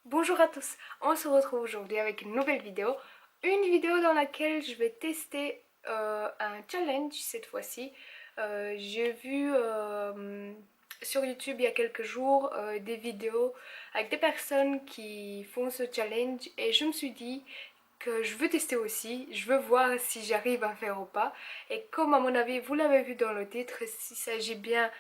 Bonjour à tous, on se retrouve aujourd'hui avec une nouvelle vidéo. Une vidéo dans laquelle je vais tester un challenge cette fois-ci. J'ai vu sur YouTube il y a quelques jours des vidéos avec des personnes qui font ce challenge et je me suis dit que je veux tester aussi, je veux voir si j'arrive à faire ou pas. Et comme à mon avis vous l'avez vu dans le titre, s'il s'agit bien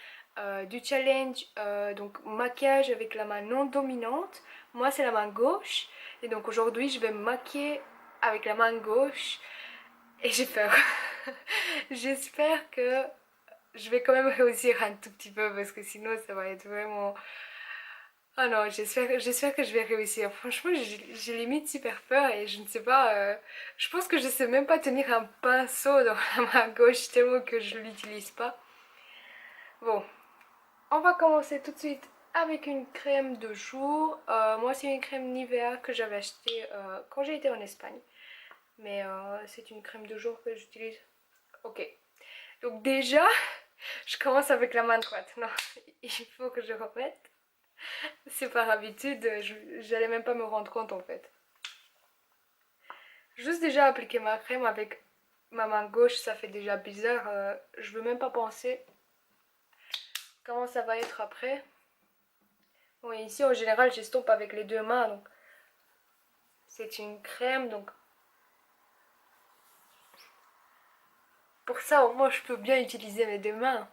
du challenge, donc maquillage avec la main non dominante. Moi c'est la main gauche et donc aujourd'hui je vais me maquiller avec la main gauche et j'ai peur. J'espère que je vais quand même réussir un tout petit peu parce que sinon ça va être vraiment... Ah non, j'espère que je vais réussir. Franchement, j'ai limite super peur et je ne sais pas... je pense que je sais même pas tenir un pinceau dans la main gauche tellement que je l'utilise pas. Bon, on va commencer tout de suite avec une crème de jour. Moi, c'est une crème Nivea que j'avais achetée quand j'ai été en Espagne. Mais c'est une crème de jour que j'utilise. Ok. Donc déjà, je commence avec la main droite. Non, il faut que je remette. C'est par habitude, j'allais même pas me rendre compte en fait. Juste déjà appliquer ma crème avec ma main gauche, ça fait déjà bizarre. Je veux même pas penser comment ça va être après. Bon, et ici en général j'estompe avec les deux mains, donc c'est une crème, donc pour ça au moins je peux bien utiliser mes deux mains.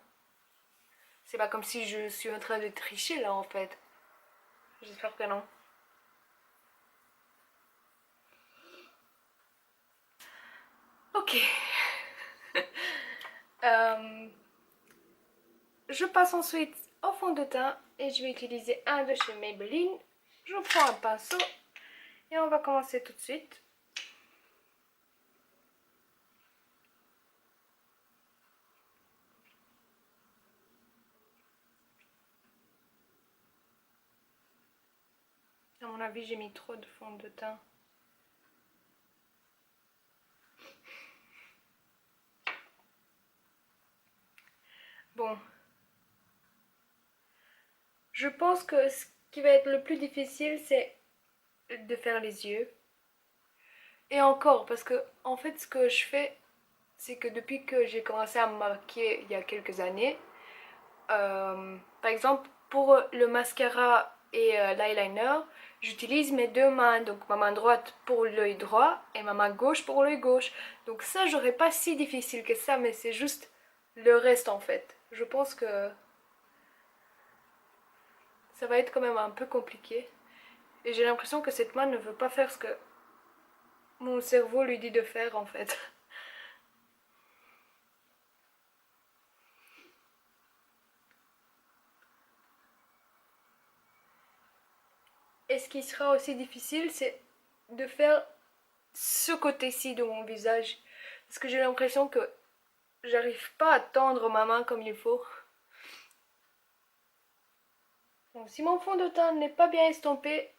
C'est pas comme si je suis en train de tricher là en fait. J'espère que non. Ok. Euh, je passe ensuite au fond de teint et je vais utiliser un de chez Maybelline. Je prends un pinceau et on va commencer tout de suite. À mon avis, j'ai mis trop de fond de teint. Bon. Je pense que ce qui va être le plus difficile, c'est de faire les yeux. Et encore, parce que en fait, ce que je fais, c'est que depuis que j'ai commencé à me maquiller il y a quelques années, par exemple, pour le mascara et l'eyeliner, j'utilise mes deux mains, donc ma main droite pour l'œil droit et ma main gauche pour l'œil gauche. Donc ça, j'aurais pas si difficile que ça, mais c'est juste le reste en fait. Je pense que ça va être quand même un peu compliqué. Et j'ai l'impression que cette main ne veut pas faire ce que mon cerveau lui dit de faire en fait. Et ce qui sera aussi difficile, c'est de faire ce côté-ci de mon visage. Parce que j'ai l'impression que j'arrive pas à tendre ma main comme il faut. Donc si mon fond de teint n'est pas bien estompé,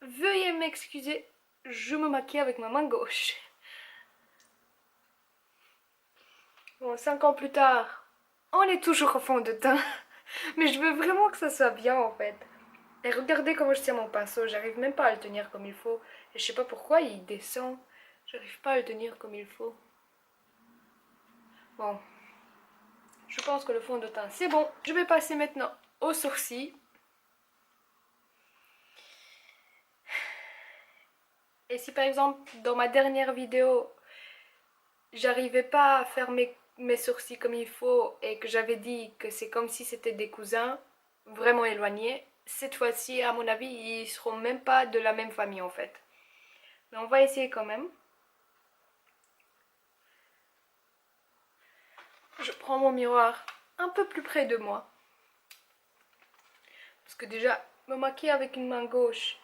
veuillez m'excuser, je me maquille avec ma main gauche. Bon, 5 ans plus tard, on est toujours au fond de teint. Mais je veux vraiment que ça soit bien en fait. Et regardez comment je tiens mon pinceau, j'arrive même pas à le tenir comme il faut. Et je sais pas pourquoi il descend. J'arrive pas à le tenir comme il faut. Bon, je pense que le fond de teint c'est bon. Je vais passer maintenant aux sourcils. Et si par exemple dans ma dernière vidéo j'arrivais pas à faire mes sourcils comme il faut et que j'avais dit que c'est comme si c'était des cousins vraiment éloignés, cette fois-ci à mon avis ils seront même pas de la même famille en fait. Mais on va essayer quand même. Je prends mon miroir un peu plus près de moi. Parce que déjà, me maquiller avec une main gauche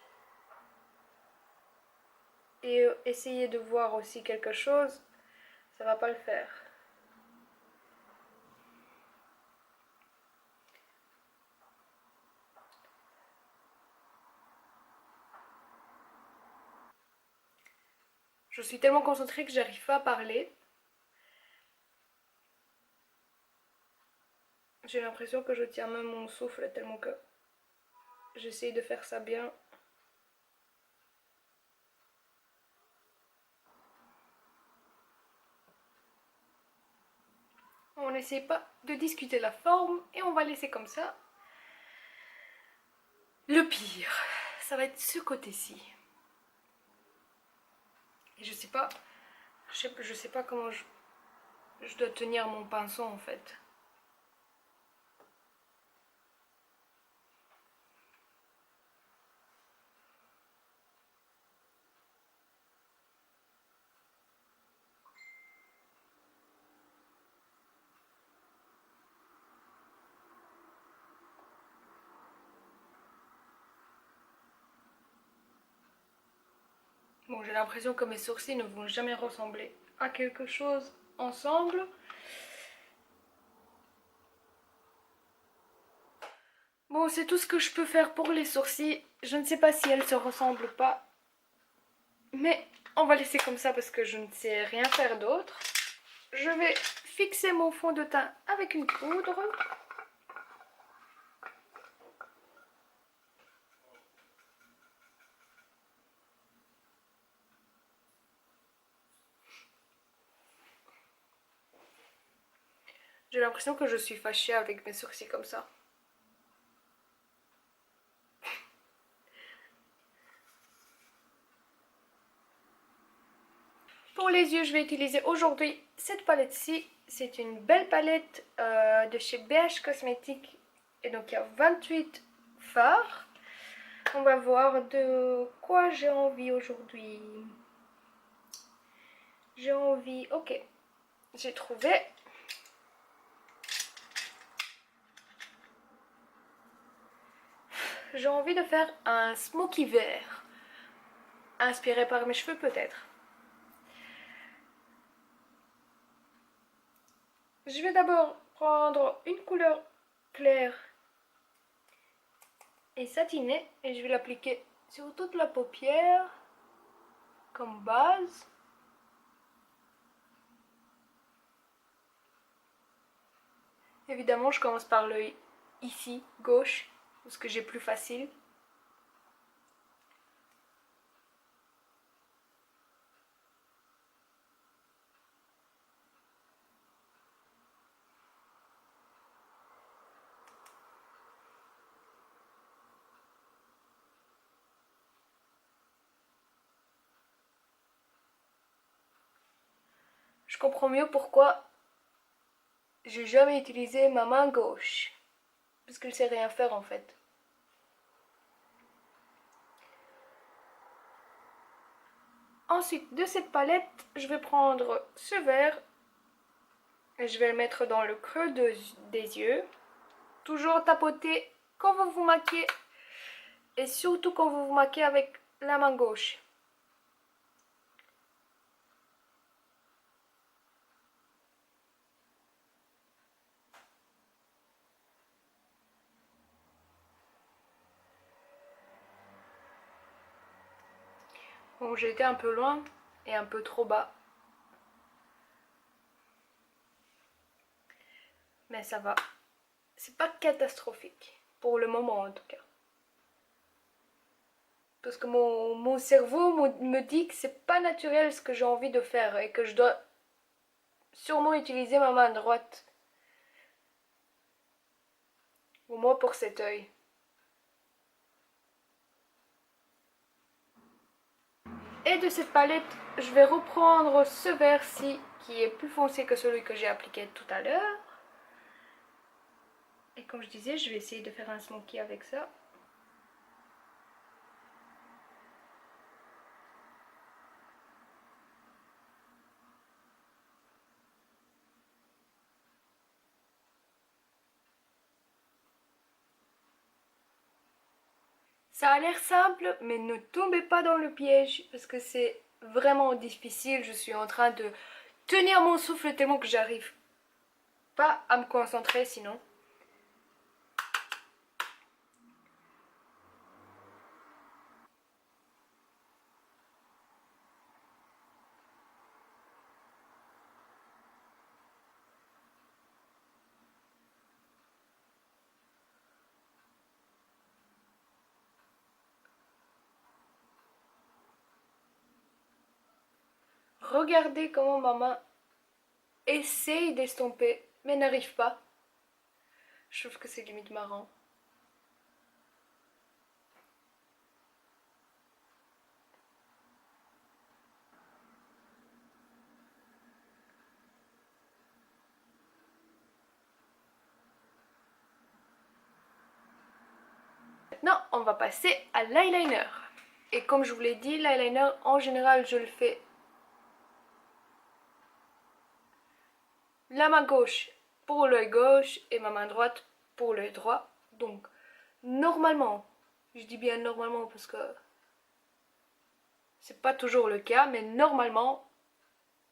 et essayer de voir aussi quelque chose, ça va pas le faire. Je suis tellement concentrée que j'arrive pas à parler. J'ai l'impression que je tiens même mon souffle tellement que j'essaye de faire ça bien. On n'essaie pas de discuter la forme et on va laisser comme ça. Le pire, ça va être ce côté-ci. Et je sais pas comment je dois tenir mon pinceau en fait. Bon, j'ai l'impression que mes sourcils ne vont jamais ressembler à quelque chose ensemble. Bon, c'est tout ce que je peux faire pour les sourcils. Je ne sais pas si elles se ressemblent ou pas. Mais on va laisser comme ça parce que je ne sais rien faire d'autre. Je vais fixer mon fond de teint avec une poudre. J'ai l'impression que je suis fâchée avec mes sourcils comme ça. Pour les yeux, je vais utiliser aujourd'hui cette palette-ci. C'est une belle palette de chez BH Cosmetics. Et donc il y a 28 fards. On va voir de quoi j'ai envie aujourd'hui. J'ai envie... Ok, j'ai trouvé. J'ai envie de faire un smoky vert. Inspiré par mes cheveux peut-être. Je vais d'abord prendre une couleur claire et satinée et je vais l'appliquer sur toute la paupière comme base. Évidemment, je commence par l'œil ici, gauche, parce que j'ai plus facile. Je comprends mieux pourquoi j'ai jamais utilisé ma main gauche. Parce qu'elle sait rien faire en fait. Ensuite, de cette palette, je vais prendre ce vert et je vais le mettre dans le creux des yeux. Toujours tapoter quand vous vous maquillez et surtout quand vous vous maquillez avec la main gauche. Bon, j'ai été un peu loin et un peu trop bas. Mais ça va. C'est pas catastrophique. Pour le moment en tout cas. Parce que mon cerveau me dit que c'est pas naturel ce que j'ai envie de faire et que je dois sûrement utiliser ma main droite. Au moins pour cet œil. Et de cette palette, je vais reprendre ce vert-ci qui est plus foncé que celui que j'ai appliqué tout à l'heure. Et comme je disais, je vais essayer de faire un smoky avec ça. Ça a l'air simple, mais ne tombez pas dans le piège parce que c'est vraiment difficile. Je suis en train de tenir mon souffle tellement que j'arrive pas à me concentrer sinon. Regardez comment ma main essaye d'estomper mais n'arrive pas. Je trouve que c'est limite marrant. Maintenant, on va passer à l'eyeliner. Et comme je vous l'ai dit, l'eyeliner, en général, je le fais la main gauche pour l'œil gauche et ma main droite pour l'œil droit. Donc, normalement, je dis bien normalement parce que c'est pas toujours le cas, mais normalement,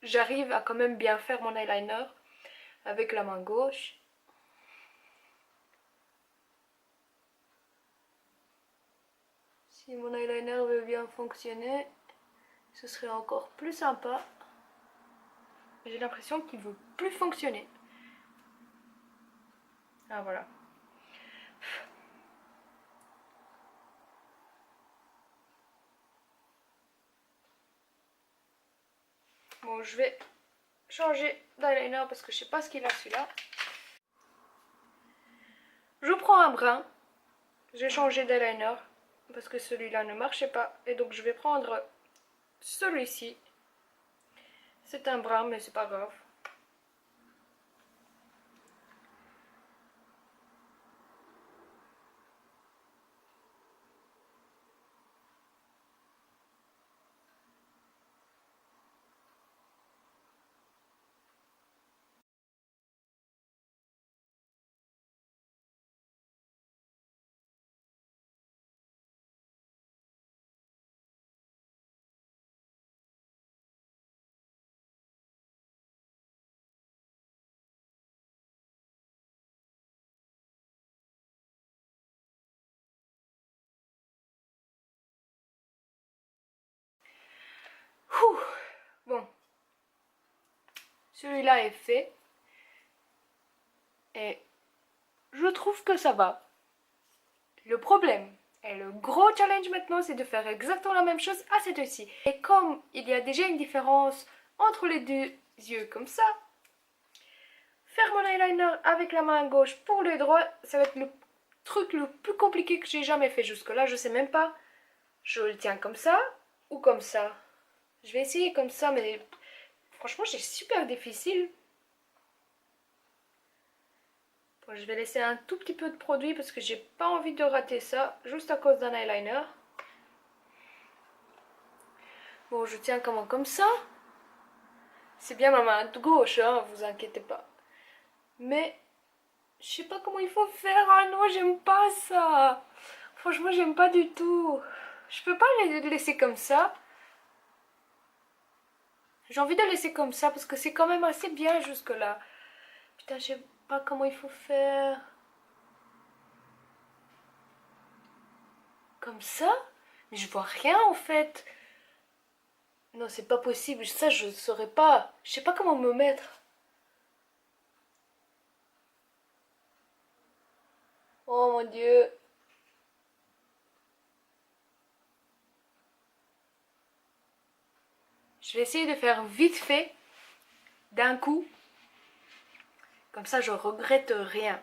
j'arrive à quand même bien faire mon eyeliner avec la main gauche. Si mon eyeliner veut bien fonctionner, ce serait encore plus sympa. J'ai l'impression qu'il veut plus fonctionner. Ah voilà. Bon, je vais changer d'eyeliner parce que je sais pas ce qu'il a celui-là. Je prends un brun. J'ai changé d'eyeliner parce que celui-là ne marchait pas. Et donc je vais prendre celui-ci. C'est un brun mais c'est pas grave. Ouh. Bon. Celui-là est fait. Et je trouve que ça va. Le problème et le gros challenge maintenant, c'est de faire exactement la même chose à cette ci. Et comme il y a déjà une différence entre les deux yeux comme ça, faire mon eyeliner avec la main gauche pour le droit, ça va être le truc le plus compliqué que j'ai jamais fait jusque-là. Je sais même pas. Je le tiens comme ça ou comme ça. Je vais essayer comme ça, mais franchement, c'est super difficile. Bon, je vais laisser un tout petit peu de produit parce que j'ai pas envie de rater ça juste à cause d'un eyeliner. Bon, je tiens comment comme ça. C'est bien ma main gauche, hein, vous inquiétez pas. Mais je sais pas comment il faut faire. Ah non, j'aime pas ça. Franchement, j'aime pas du tout. Je peux pas le laisser comme ça. J'ai envie de le laisser comme ça parce que c'est quand même assez bien jusque là. Putain, je sais pas comment il faut faire. Comme ça? Mais je vois rien en fait. Non, c'est pas possible. Ça, je saurais pas. Je sais pas comment me mettre. Oh mon Dieu. Je vais essayer de faire vite fait, d'un coup. Comme ça, je regrette rien.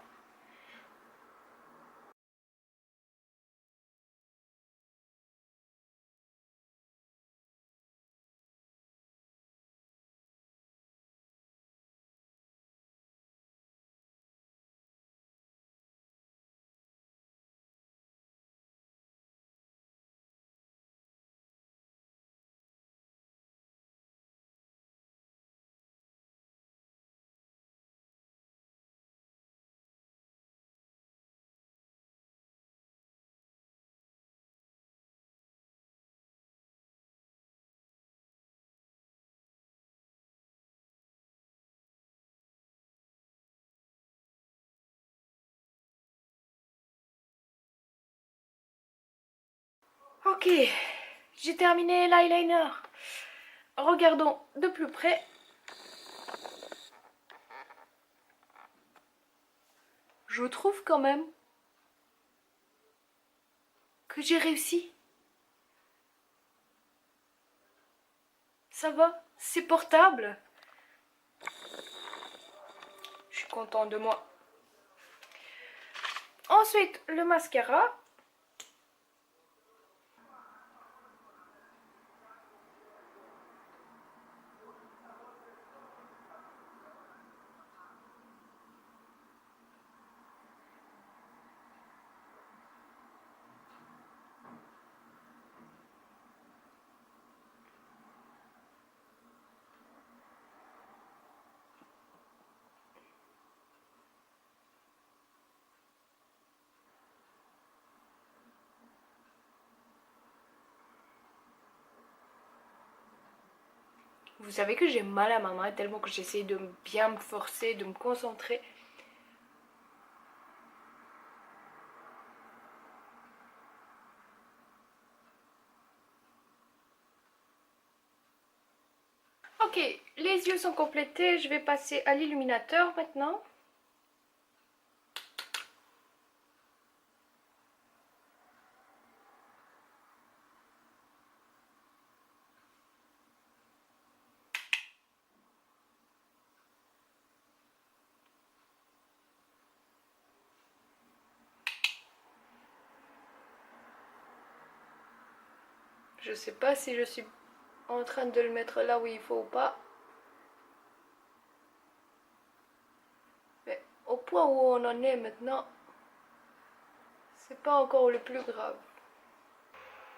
Ok, j'ai terminé l'eyeliner. Regardons de plus près. Je trouve quand même que j'ai réussi. Ça va, c'est portable. Je suis content de moi. Ensuite, le mascara. Vous savez que j'ai mal à ma main tellement que j'essaie de bien me forcer, de me concentrer. Ok, les yeux sont complétés, je vais passer à l'illuminateur maintenant. Je sais pas si je suis en train de le mettre là où il faut ou pas. Mais au point où on en est maintenant, c'est pas encore le plus grave.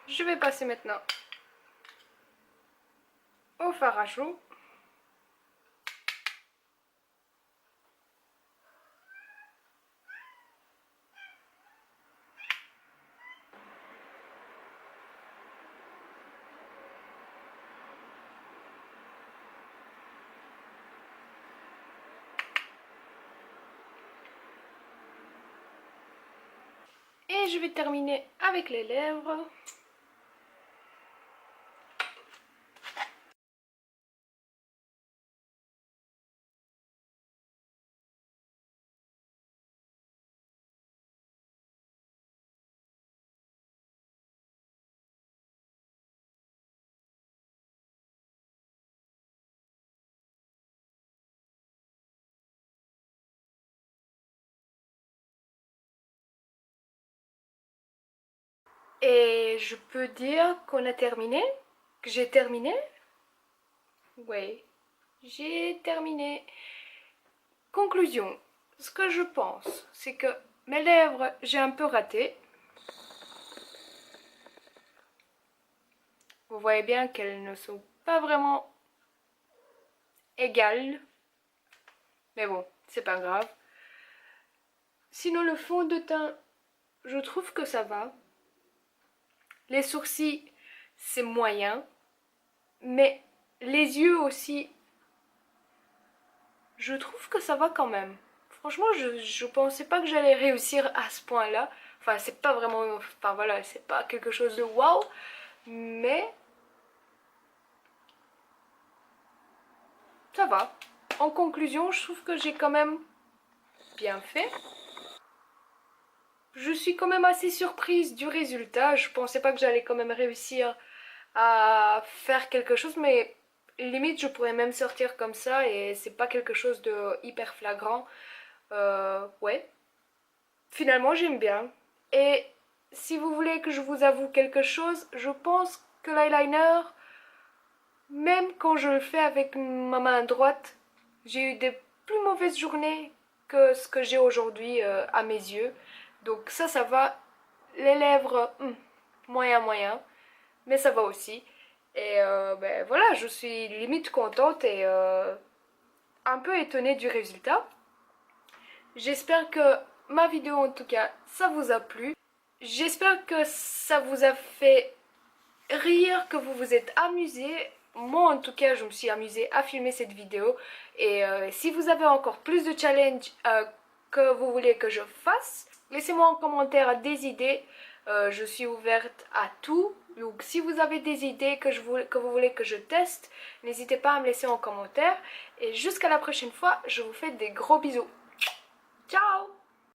Je vais passer maintenant au fard à joues. Et je vais terminer avec les lèvres. Et je peux dire qu'on a terminé? Que j'ai terminé? Oui, j'ai terminé. Conclusion, ce que je pense, c'est que mes lèvres, j'ai un peu raté. Vous voyez bien qu'elles ne sont pas vraiment égales. Mais bon, c'est pas grave. Sinon, le fond de teint, je trouve que ça va. Les sourcils, c'est moyen. Mais les yeux aussi, je trouve que ça va quand même. Franchement, je pensais pas que j'allais réussir à ce point-là. Enfin, c'est pas vraiment... Enfin, voilà, c'est pas quelque chose de waouh. Mais... ça va. En conclusion, je trouve que j'ai quand même bien fait. Je suis quand même assez surprise du résultat. Je pensais pas que j'allais quand même réussir à faire quelque chose, mais limite je pourrais même sortir comme ça et c'est pas quelque chose de hyper flagrant. Ouais. Finalement j'aime bien. Et si vous voulez que je vous avoue quelque chose, je pense que l'eyeliner, même quand je le fais avec ma main droite, j'ai eu des plus mauvaises journées que ce que j'ai aujourd'hui à mes yeux. Donc ça va. Les lèvres, moyen moyen, mais ça va aussi. Et ben voilà, je suis limite contente et un peu étonnée du résultat. J'espère que ma vidéo en tout cas, ça vous a plu. J'espère que ça vous a fait rire, que vous vous êtes amusé. Moi en tout cas, je me suis amusée à filmer cette vidéo. Et si vous avez encore plus de challenges que vous voulez que je fasse, laissez-moi en commentaire des idées. Je suis ouverte à tout. Donc si vous avez des idées que vous voulez que je teste, n'hésitez pas à me laisser en commentaire. Et jusqu'à la prochaine fois, je vous fais des gros bisous. Ciao!